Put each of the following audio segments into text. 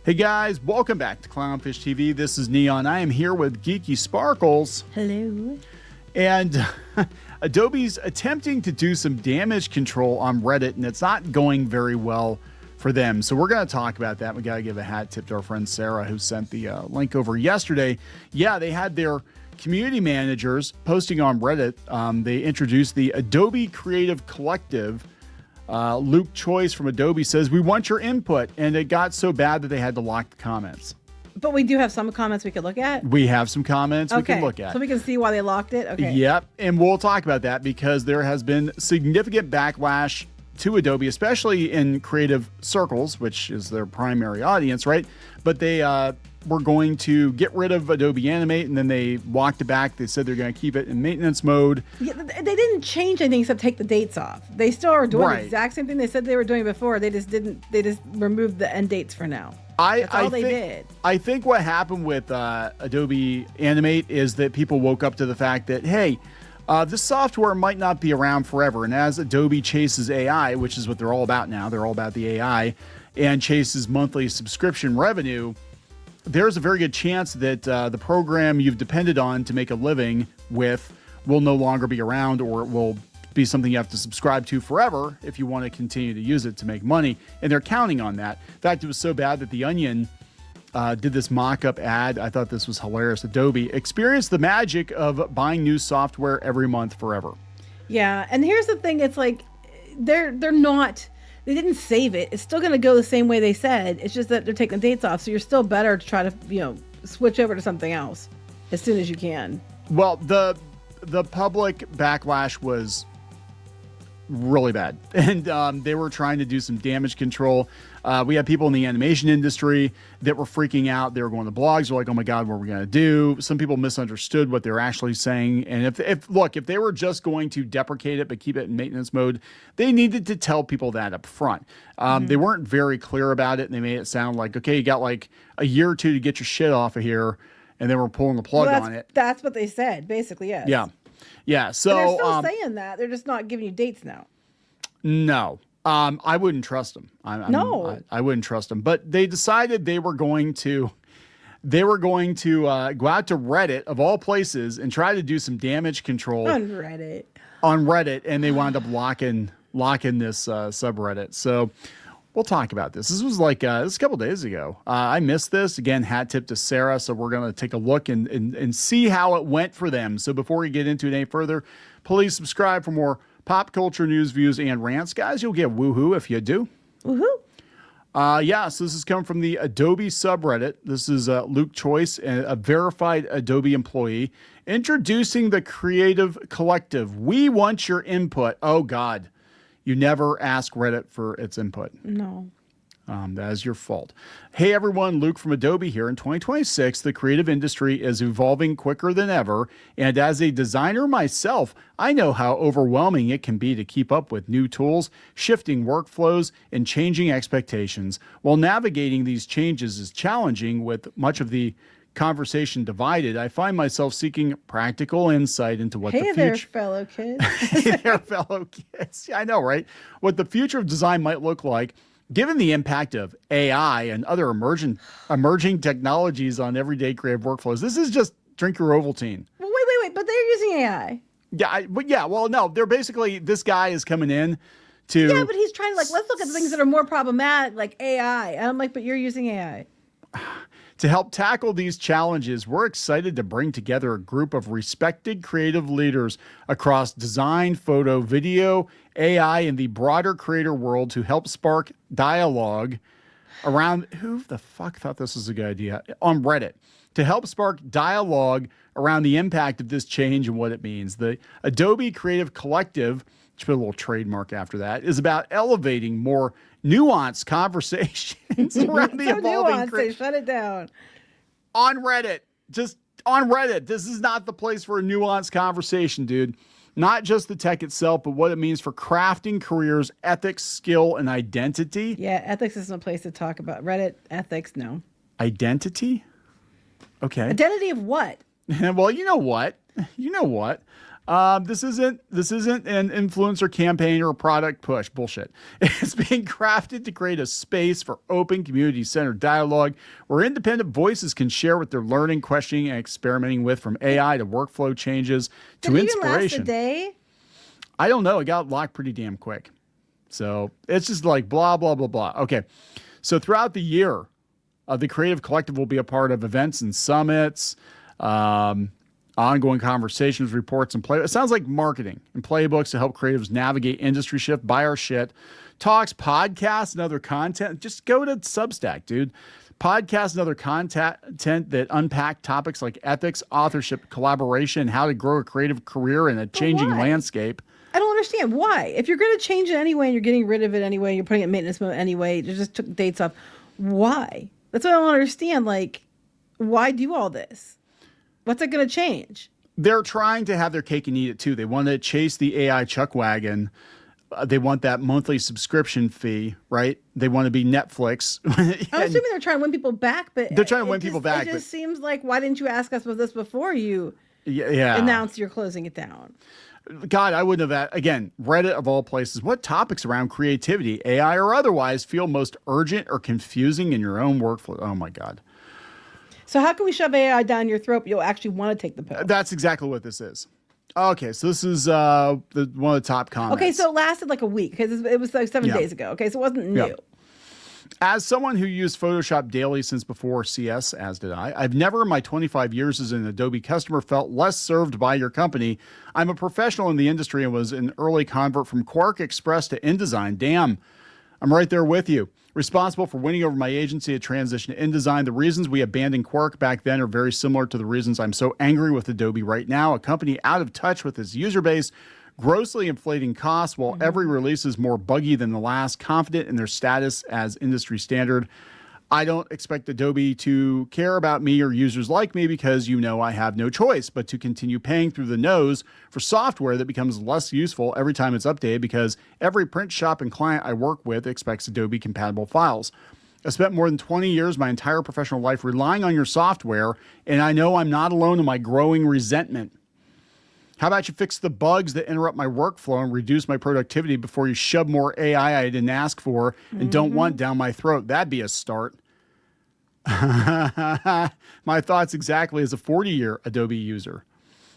Hey guys, welcome back to Clownfish TV. This is Kneon. I am here with Geeky Sparkles. Hello. And Adobe's attempting to do some damage control on Reddit, and it's not going very well for them. So we're going to talk about that. We got to give a hat tip to our friend Sarah, who sent the link over yesterday. Yeah, they had their community managers posting on Reddit. They introduced the Adobe Creative Collective. Luke Choice from Adobe says, "We want your input." And it got so bad that they had to lock the comments. But we do have some comments we could look at? We have some comments we can look at. So we can see why they locked it? Okay. Yep. And we'll talk about that because there has been significant backlash to Adobe, especially in creative circles, which is their primary audience, right? But they were going to get rid of Adobe Animate, and then they walked it back. They said they're going to keep it in maintenance mode. Yeah, they didn't change anything except take the dates off. They still are doing the exact same thing they said they were doing before. They just removed the end dates for now. That's all they did. I think what happened with Adobe Animate is that people woke up to the fact that, hey, this software might not be around forever. And as Adobe chases AI, which is what they're all about now, they're all about the AI, and chases monthly subscription revenue, there's a very good chance that the program you've depended on to make a living with will no longer be around, or it will be something you have to subscribe to forever if you want to continue to use it to make money. And they're counting on that. In fact, it was so bad that The Onion did this mock-up ad. I thought this was hilarious. Adobe experienced the magic of buying new software every month forever. Yeah, and here's the thing. It's like they didn't save it. It's still going to go the same way they said. It's just that they're taking the dates off. So you're still better to try to, switch over to something else as soon as you can. Well, the public backlash was really bad, and they were trying to do some damage control. We had people in the animation industry that were freaking out. They were going to blogs. They're like, "Oh my God, what are we going to do?" Some people misunderstood what they were actually saying. And if they were just going to deprecate it but keep it in maintenance mode, they needed to tell people that up front. They weren't very clear about it, and they made it sound like, okay, you got like a year or two to get your shit off of here, and then we're pulling the plug on it. That's what they said, basically. Yes. Yeah. Yeah, so and they're still saying that. They're just not giving you dates now. No, I wouldn't trust them. I wouldn't trust them. But they decided they were going to go out to Reddit of all places and try to do some damage control on Reddit. And they wound up locking this subreddit. So we'll talk about this. This was like this was a couple days ago. I missed this. Again, hat tip to Sarah. So we're going to take a look and see how it went for them. So before we get into it any further, please subscribe for more pop culture news, views, and rants. Guys, you'll get woohoo if you do. Woohoo. So this is coming from the Adobe subreddit. This is Luke Choice, a verified Adobe employee, introducing the Creative Collective. We want your input. Oh, God. You never ask Reddit for its input. No. That is your fault. Hey, everyone. Luke from Adobe here. In 2026, the creative industry is evolving quicker than ever. And as a designer myself, I know how overwhelming it can be to keep up with new tools, shifting workflows, and changing expectations. While navigating these changes is challenging with much of the conversation divided, I find myself seeking practical insight into what the future... Hey there, fellow kids. Hey there, fellow kids. I know, right? What the future of design might look like, given the impact of AI and other emerging technologies on everyday creative workflows. This is just drink your Ovaltine. Well, wait, but they're using AI. Well, no, they're basically, this guy is coming in to... Yeah, but he's trying to, let's look at things that are more problematic, like AI. And I'm like, but you're using AI. To help tackle these challenges, we're excited to bring together a group of respected creative leaders across design, photo, video, AI, and the broader creator world to help spark dialogue around... Who the fuck thought this was a good idea? On Reddit. To help spark dialogue around the impact of this change and what it means. The Adobe Creative Collective, which put a little trademark after that, is about elevating more nuanced conversations around the evolving... They shut it down. On Reddit. Just on Reddit. This is not the place for a nuanced conversation, dude. Not just the tech itself, but what it means for crafting careers, ethics, skill, and identity. Yeah, ethics isn't a place to talk about. Reddit, ethics, no. Identity? Okay. Identity of what? Well, you know what? This isn't an influencer campaign or a product push. Bullshit. It's being crafted to create a space for open, community-centered dialogue where independent voices can share what they're learning, questioning, and experimenting with, from AI to workflow changes to Did it inspiration. even last a day? I don't know. It got locked pretty damn quick. So it's just like blah, blah, blah, blah. Okay. So throughout the year, the Creative Collective will be a part of events and summits, ongoing conversations, reports, and play. It sounds like marketing and playbooks to help creatives navigate industry shift, buy our shit, talks, podcasts, and other content. Just go to Substack, dude. Podcasts and other content that unpack topics like ethics, authorship, collaboration, and how to grow a creative career in a changing landscape. I don't understand why. If you're going to change it anyway and you're getting rid of it anyway, you're putting it in maintenance mode anyway, you just took dates off. Why? That's what I don't understand. Like, why do all this? What's it going to change? They're trying to have their cake and eat it too. They want to chase the AI chuck wagon. They want that monthly subscription fee, right? They want to be Netflix. I'm assuming they're trying to win people back, but they're trying to win people back. It just seems like, why didn't you ask us about this before you yeah. announced you're closing it down? God, I wouldn't have. Again, Reddit of all places. What topics around creativity, AI or otherwise, feel most urgent or confusing in your own workflow? Oh my God. So how can we shove AI down your throat, but you'll actually want to take the pill? That's exactly what this is. Okay, so this is one of the top comments. Okay, so it lasted like a week because it was like 7 days ago. Okay, so it wasn't new. As someone who used Photoshop daily since before CS, as did I, I've never in my 25 years as an Adobe customer felt less served by your company. I'm a professional in the industry and was an early convert from Quark Express to InDesign. Damn, I'm right there with you. Responsible for winning over my agency at transition to InDesign. The reasons we abandoned Quark back then are very similar to the reasons I'm so angry with Adobe right now, a company out of touch with its user base, grossly inflating costs while every release is more buggy than the last, confident in their status as industry standard. I don't expect Adobe to care about me or users like me because I have no choice but to continue paying through the nose for software that becomes less useful every time it's updated because every print shop and client I work with expects Adobe compatible files. I spent more than 20 years, my entire professional life, relying on your software, and I know I'm not alone in my growing resentment. How about you fix the bugs that interrupt my workflow and reduce my productivity before you shove more AI I didn't ask for and don't want down my throat? That'd be a start. My thoughts exactly as a 40-year Adobe user.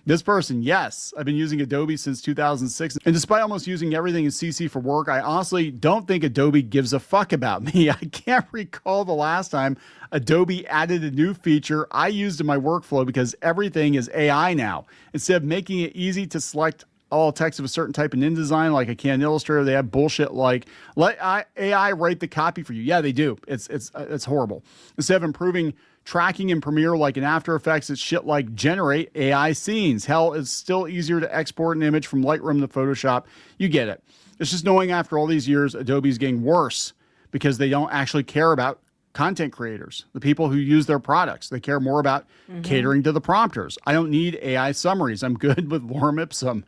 This person, yes, I've been using Adobe since 2006. And despite almost using everything in CC for work, I honestly don't think Adobe gives a fuck about me. I can't recall the last time Adobe added a new feature I used in my workflow because everything is AI now. Instead of making it easy to select all text of a certain type in InDesign like I can in Illustrator, they have bullshit like let AI write the copy for you. Yeah, they do. It's horrible. Instead of improving tracking in Premiere like in After Effects, it's shit like generate AI scenes. Hell, it's still easier to export an image from Lightroom to Photoshop. You get it. It's just knowing after all these years, Adobe's getting worse because they don't actually care about content creators, the people who use their products. They care more about catering to the prompters. I don't need AI summaries. I'm good with lorem ipsum.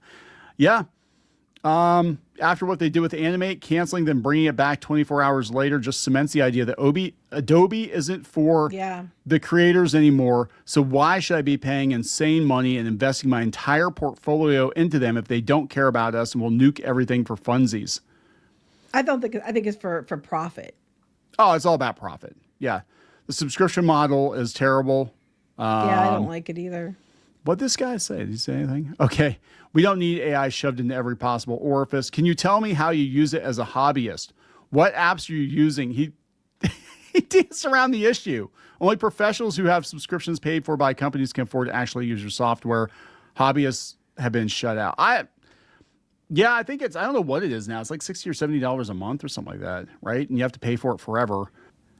Yeah. After what they did with Animate, canceling them, bringing it back 24 hours later just cements the idea that Adobe isn't for the creators anymore. So why should I be paying insane money and investing my entire portfolio into them if they don't care about us and will nuke everything for funsies? I think it's for profit. Oh, it's all about profit. Yeah. The subscription model is terrible. I don't like it either. What'd this guy say? Did he say anything? Okay. We don't need AI shoved into every possible orifice. Can you tell me how you use it as a hobbyist? What apps are you using? He danced around the issue. Only professionals who have subscriptions paid for by companies can afford to actually use your software. Hobbyists have been shut out. I think I don't know what it is now. It's like $60 or $70 a month or something like that, right? And you have to pay for it forever.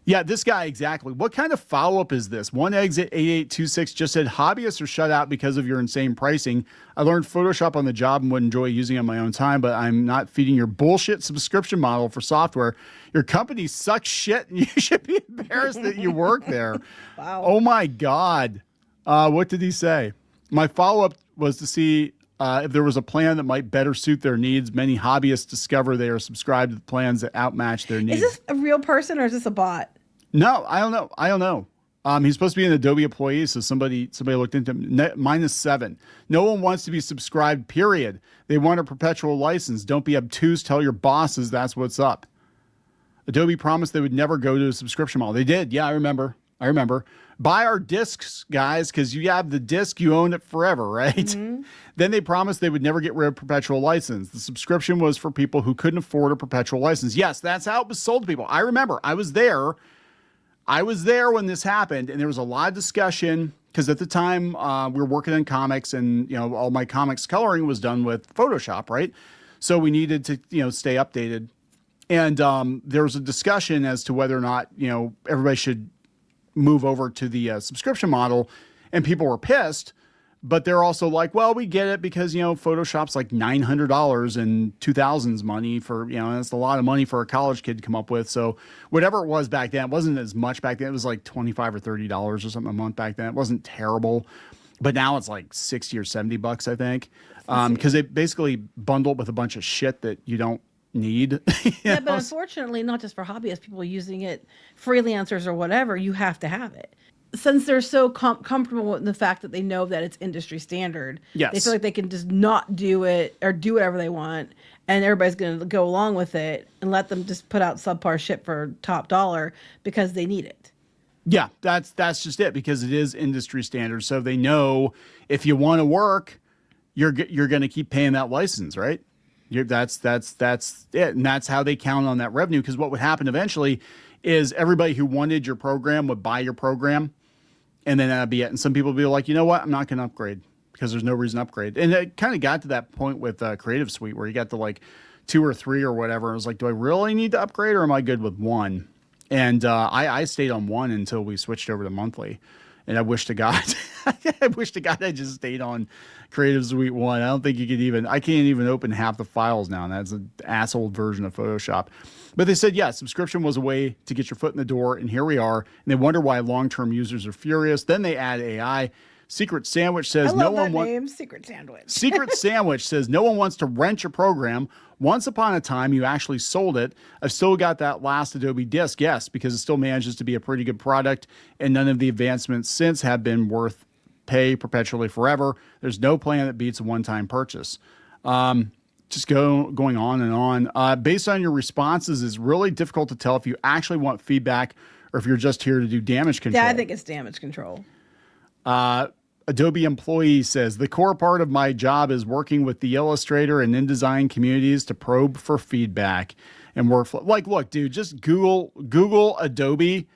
Yeah, this guy, exactly. What kind of follow-up is this? One Exit 8826 just said, hobbyists are shut out because of your insane pricing. I learned Photoshop on the job and would enjoy using it on my own time, but I'm not feeding your bullshit subscription model for software. Your company sucks shit, and you should be embarrassed that you work there. Wow. Oh, my God. What did he say? My follow-up was to see if there was a plan that might better suit their needs. Many hobbyists discover they are subscribed to the plans that outmatch their needs. Is this a real person or is this a bot? No, I don't know. He's supposed to be an Adobe employee, so somebody looked into him. -7. No one wants to be subscribed, period. They want a perpetual license. Don't be obtuse. Tell your bosses that's what's up. Adobe promised they would never go to a subscription model. They did. Yeah, I remember. Buy our discs, guys, because you have the disc, you own it forever, right? Mm-hmm. Then they promised they would never get rid of perpetual license. The subscription was for people who couldn't afford a perpetual license. Yes, that's how it was sold to people. I remember. I was there when this happened, and there was a lot of discussion because at the time we were working on comics, and all my comics coloring was done with Photoshop, right? So we needed to stay updated, and there was a discussion as to whether or not everybody should move over to the subscription model, and people were pissed. But they're also like, well, we get it because, Photoshop's like $900 in 2000s money for, that's a lot of money for a college kid to come up with. So whatever it was back then, it wasn't as much back then. It was like $25 or $30 or something a month back then. It wasn't terrible. But now it's like 60 or 70 bucks, I think. Because they basically bundle it with a bunch of shit that you don't need. Yeah, but unfortunately, not just for hobbyists, people using it, freelancers or whatever, you have to have it. Since they're so comfortable in the fact that they know that it's industry standard, yes, they feel like they can just not do it or do whatever they want, and everybody's going to go along with it and let them just put out subpar shit for top dollar because they need it. Yeah, that's just it, because it is industry standard. So they know if you want to work, you're going to keep paying that license, right? That's it, and that's how they count on that revenue. Because what would happen eventually is everybody who wanted your program would buy your program. And then that'd be it. And some people would be like, you know what? I'm not going to upgrade because there's no reason to upgrade. And it kind of got to that point with Creative Suite where you got to like 2 or 3 or whatever. I was like, do I really need to upgrade or am I good with 1? And I stayed on 1 until we switched over to monthly. And I wish to God, I just stayed on Creative Suite 1. I don't think I can't even open half the files now. And that's an asshole version of Photoshop. But they said, yeah, subscription was a way to get your foot in the door, and here we are. And they wonder why long-term users are furious. Then they add AI. Secret Sandwich says no one wants Secret Sandwich. Secret Sandwich says no one wants to rent your program. Once upon a time, you actually sold it. I've still got that last Adobe disc, yes, because it still manages to be a pretty good product, and none of the advancements since have been worth pay perpetually forever. There's no plan that beats a one-time purchase. Just going on and on. Based on your responses, it's really difficult to tell if you actually want feedback or if you're just here to do damage control. Yeah, I think it's damage control. Adobe employee says, the core part of my job is working with the Illustrator and InDesign communities to probe for feedback and workflow. Like, look, dude, just Google Adobe.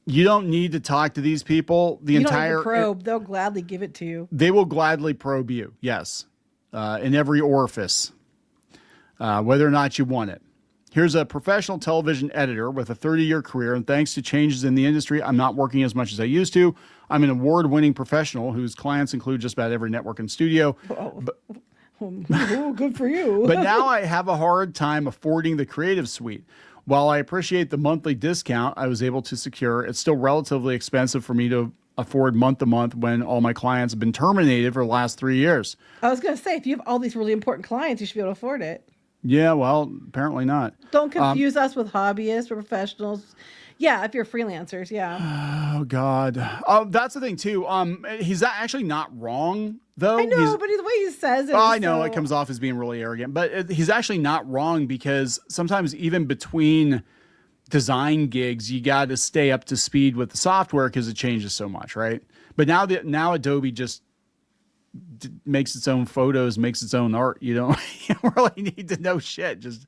You don't need to talk to these people. You don't need to probe. They'll gladly give it to you. They will gladly probe you, yes. In every orifice, whether or not you want it. Here's a professional television editor with a 30-year career, and thanks to changes in the industry, I'm not working as much as I used to. I'm an award-winning professional whose clients include just about every network and studio. Good for you. But now I have a hard time affording the Creative Suite. While I appreciate the monthly discount I was able to secure, it's still relatively expensive for me to afford month to month when all my clients have been terminated for the last 3 years. I was going to say, if you have all these really important clients, you should be able to afford it. Yeah, well, apparently not. Don't confuse us with hobbyists or professionals. Yeah, if you're freelancers, yeah. Oh, God. Oh, that's the thing, too. He's actually not wrong, though. I know, but the way he says it. I know, it comes off as being really arrogant. But he's actually not wrong, because sometimes even between design gigs, you got to stay up to speed with the software because it changes so much, right? But now Adobe just makes its own photos, makes its own art. You don't really need to know shit. Just,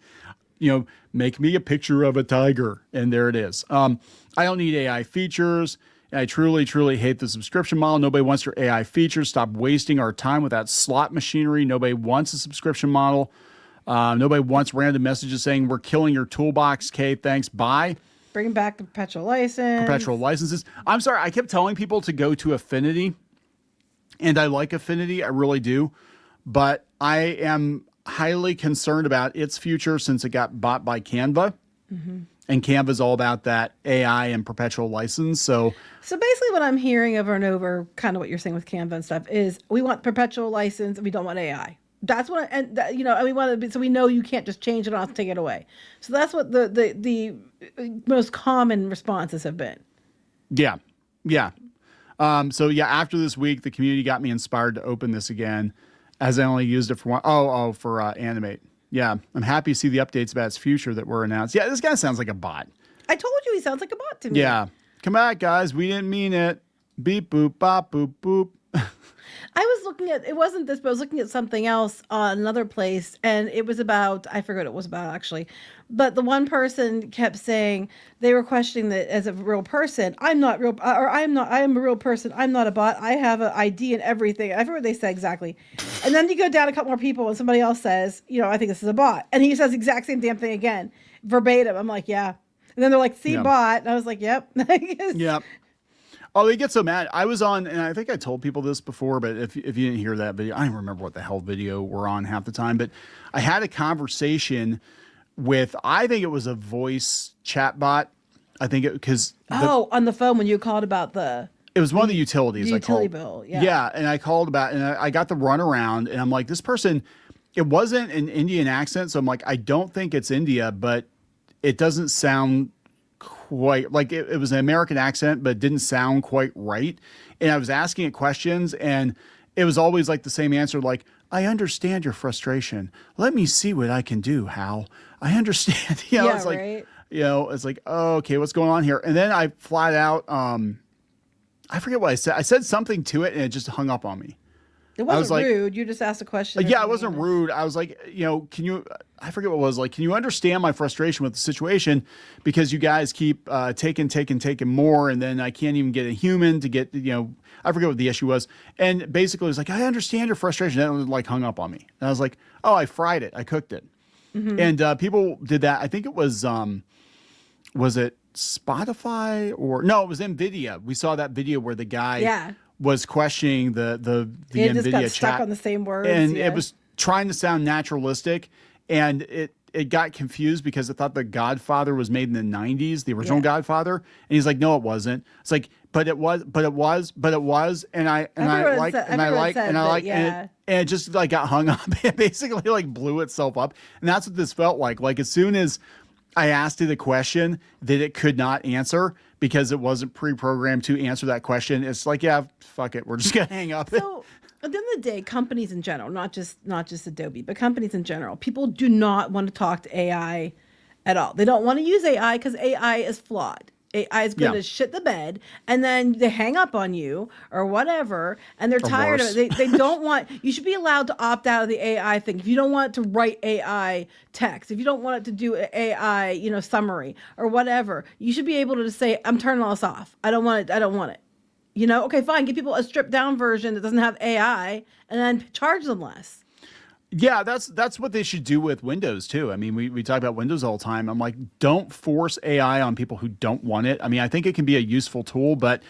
make me a picture of a tiger, and there it is. I don't need AI features. I truly, truly hate the subscription model. Nobody wants your AI features. Stop wasting our time with that slot machinery. Nobody wants a subscription model. Nobody wants random messages saying we're killing your toolbox. Okay, thanks, bye. Bring back the perpetual license. Perpetual licenses. I'm sorry, I kept telling people to go to Affinity, and I like Affinity, I really do, but I am highly concerned about its future since it got bought by Canva. Mm-hmm. And Canva's all about that AI and perpetual license. So basically what I'm hearing over and over, kind of what you're saying with Canva and stuff, is we want perpetual license and we don't want AI. That's what, we want to be, so we know you can't just change it off and take it away. So that's what the most common responses have been. Yeah. Yeah. So yeah, after this week, the community got me inspired to open this again, as I only used it for one. For Animate. Yeah, I'm happy to see the updates about its future that were announced. Yeah, this guy sounds like a bot. I told you he sounds like a bot to me. Yeah, come back, guys. We didn't mean it. Beep boop bop boop boop. I was looking at, it wasn't this, but I was looking at something else on another place, and it was about, I forget what it was about actually, but the one person kept saying they were questioning that as a real person. I'm not real, or I am a real person. I'm not a bot. I have an ID and everything. I forget what they said exactly. And then you go down a couple more people and somebody else says, I think this is a bot. And he says the exact same damn thing again, verbatim. I'm like, yeah. And then they're like, see, bot. And I was like, yep. Yep. Oh, they get so mad. I was on, and I think I told people this before, but if you didn't hear that video, I don't remember what the hell video we're on half the time, but I had a conversation with, I think it was a voice chat bot. I think it, because on the phone when you called about it was one of the utilities. The utility bill, yeah. Yeah, and I called about, and I got the runaround, and I'm like, this person, it wasn't an Indian accent, so I'm like, I don't think it's India, but it doesn't sound quite like it was an American accent, but it didn't sound quite right. And I was asking it questions, and it was always like the same answer, like, I understand your frustration. Let me see what I can do, Hal. I understand. It's like, right? It's like, oh, okay, what's going on here? And then I flat out, I forget what I said. I said something to it, and it just hung up on me. It wasn't rude. You just asked a question. Yeah, it wasn't rude. I was like, can you, I forget what it was, like, can you understand my frustration with the situation? Because you guys keep taking more, and then I can't even get a human to get, I forget what the issue was. And basically it was like, I understand your frustration. And it was like hung up on me. And I was like, oh, I fried it. I cooked it. Mm-hmm. And people did that. I think it was it Spotify or no, it was NVIDIA. We saw that video where the guy was questioning the it NVIDIA just got chat stuck on the same words, and it was trying to sound naturalistic, and it got confused because it thought The Godfather was made in the 90s, the original Godfather, and he's like, no, it wasn't. It's like, but it was, and it just like got hung up. It basically like blew itself up, and that's what this felt like. Like as soon as I asked it a question that it could not answer because it wasn't pre-programmed to answer that question, it's like, yeah, fuck it, we're just gonna hang up. So at the end of the day, companies in general, not just Adobe, but companies in general, people do not want to talk to AI at all. They don't want to use AI because AI is flawed. AI is going to shit the bed, and then they hang up on you or whatever, and they're tired of it. They don't want, you should be allowed to opt out of the AI thing. If you don't want it to write AI text, if you don't want it to do AI, summary or whatever, you should be able to just say, I'm turning all this off. I don't want it. I don't want it. Okay, fine. Give people a stripped down version that doesn't have AI and then charge them less. Yeah, that's what they should do with Windows too. I mean, we talk about Windows all the time. I'm like, don't force AI on people who don't want it. I mean, I think it can be a useful tool, but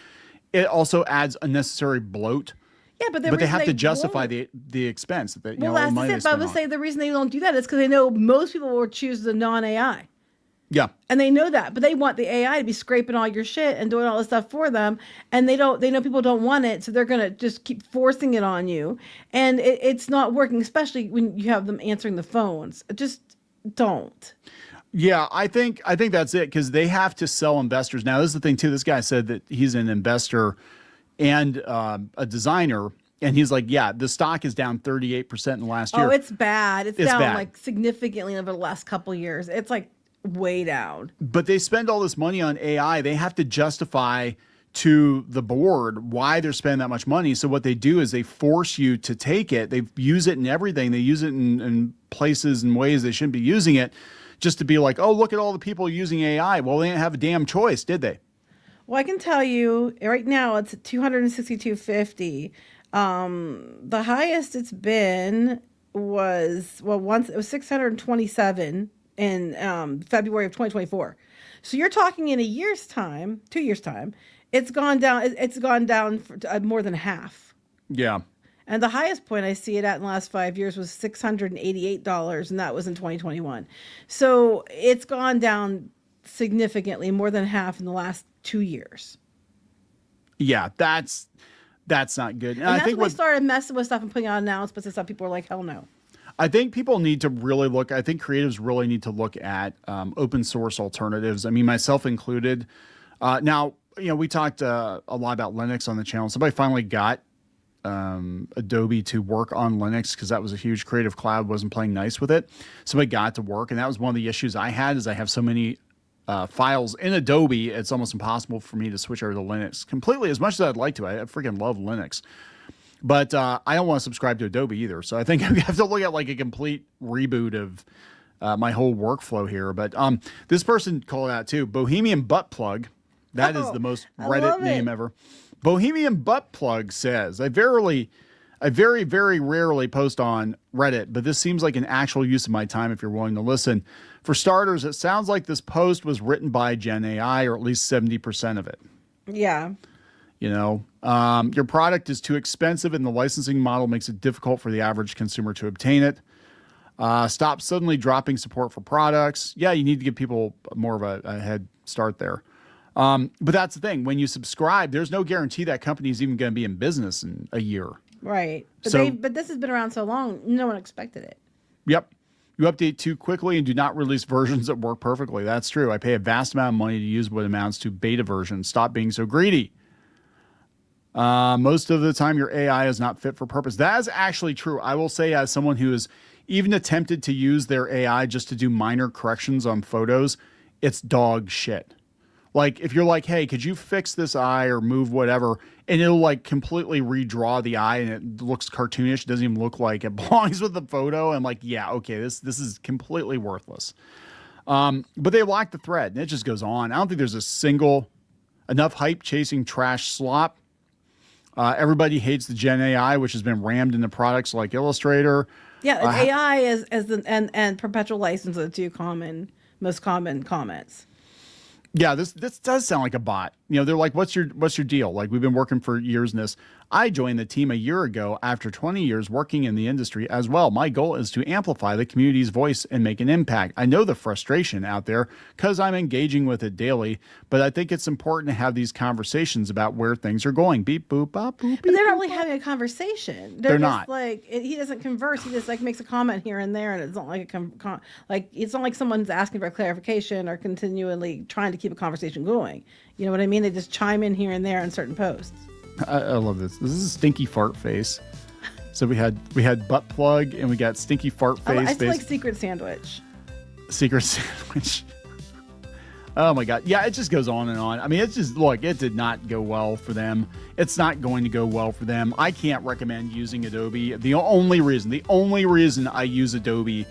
it also adds unnecessary bloat. Yeah, but they have to justify the expense that that's it. But I would say the reason they don't do that is because they know most people will choose the non-AI. Yeah. And they know that, but they want the AI to be scraping all your shit and doing all this stuff for them. And they know people don't want it. So they're going to just keep forcing it on you. And it's not working, especially when you have them answering the phones. Just don't. Yeah, I think that's it, because they have to sell investors. Now, this is the thing too. This guy said that he's an investor and a designer. And he's like, yeah, the stock is down 38% in the last year. Oh, it's bad. It's down like significantly over the last couple of years. It's like way down. But they spend all this money on AI. They have to justify to the board why they're spending that much money. So what they do is they force you to take it. They use it in everything. They use it in places and ways they shouldn't be using it, just to be like, oh, look at all the people using AI. Well, they didn't have a damn choice, did they? Well, I can tell you right now it's at $262.50. The highest it's been was once it was 627 in February of 2024. So you're talking in a year's time, 2 years time, it's gone down. It's gone down for, more than half. Yeah. And the highest point I see it at in the last 5 years was $688, and that was in 2021. So it's gone down significantly, more than half in the last 2 years. Yeah, that's not good. And I think when we started messing with stuff and putting out announcements and stuff, people were like, hell no. I think people need to really look. I think creatives really need to look at open source alternatives. I mean, myself included. Now, we talked a lot about Linux on the channel. Somebody finally got Adobe to work on Linux because that was a huge Creative Cloud wasn't playing nice with it. Somebody got to work, and that was one of the issues I had is I have so many files in Adobe, it's almost impossible for me to switch over to Linux completely as much as I'd like to. I freaking love Linux. But I don't want to subscribe to Adobe either. So I think I have to look at like a complete reboot of my whole workflow here. But this person called out too, Bohemian Butt Plug. That is the most Reddit name ever. Bohemian Butt Plug says, I very, very rarely post on Reddit, but this seems like an actual use of my time if you're willing to listen. For starters, it sounds like this post was written by Gen AI, or at least 70% of it. Yeah. Your product is too expensive and the licensing model makes it difficult for the average consumer to obtain it. Stop suddenly dropping support for products. Yeah, you need to give people more of a head start there. But that's the thing. When you subscribe, there's no guarantee that company is even going to be in business in a year. Right. But, but this has been around so long, no one expected it. Yep. You update too quickly and do not release versions that work perfectly. That's true. I pay a vast amount of money to use what amounts to beta versions. Stop being so greedy. Most of the time, your AI is not fit for purpose. That is actually true. I will say, as someone who has even attempted to use their AI just to do minor corrections on photos, it's dog shit. Like, if you're like, hey, could you fix this eye or move whatever, and it'll like completely redraw the eye and it looks cartoonish. It doesn't even look like it belongs with the photo. I'm like, yeah, okay, this is completely worthless. But they lack the thread, and it just goes on. I don't think there's a single enough hype chasing trash slop. Everybody hates the Gen AI, which has been rammed into products like Illustrator. Yeah, AI and perpetual license are the two most common comments. Yeah, this does sound like a bot. They're like, what's your deal? Like, we've been working for years in this. I joined the team a year ago after 20 years working in the industry as well. My goal is to amplify the community's voice and make an impact. I know the frustration out there because I'm engaging with it daily, but I think it's important to have these conversations about where things are going. Beep, boop, bop, boop, beep, but they're not boop, really bop. having a conversation. They're just not. Like, he doesn't converse. He just like makes a comment here and there, and it's not like it's not like someone's asking for clarification or continually trying to keep a conversation going. You know what I mean? They just chime in here and there on certain posts. I love this. This is a stinky fart face. So we had butt plug and we got stinky fart face. I feel like secret sandwich. Secret sandwich. Oh my God. Yeah, it just goes on and on. I mean, it's just, look, it did not go well for them. It's not going to go well for them. I can't recommend using Adobe. The only reason I use Adobe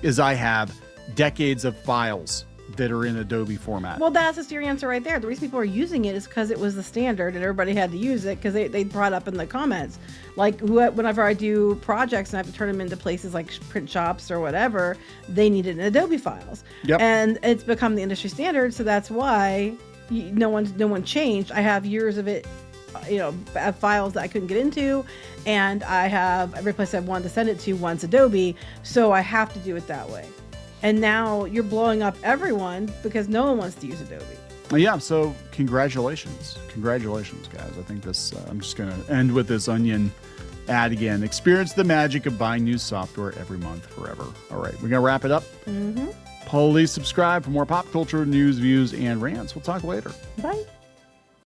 is I have decades of files that are in Adobe format. Well, that's just your answer right there. The reason people are using it is because it was the standard and everybody had to use it because they brought up in the comments. Like, whenever I do projects and I have to turn them into places like print shops or whatever, they needed Adobe files. Yep. And it's become the industry standard, so that's why no one changed. I have years of it, files that I couldn't get into, and I have every place I wanted to send it to wants Adobe, so I have to do it that way. And now you're blowing up everyone because no one wants to use Adobe. Yeah, so congratulations. Congratulations, guys. I think this, I'm just going to end with this Onion ad again. Experience the magic of buying new software every month forever. All right, we're going to wrap it up. Mm-hmm. Please subscribe for more pop culture news, views, and rants. We'll talk later. Bye.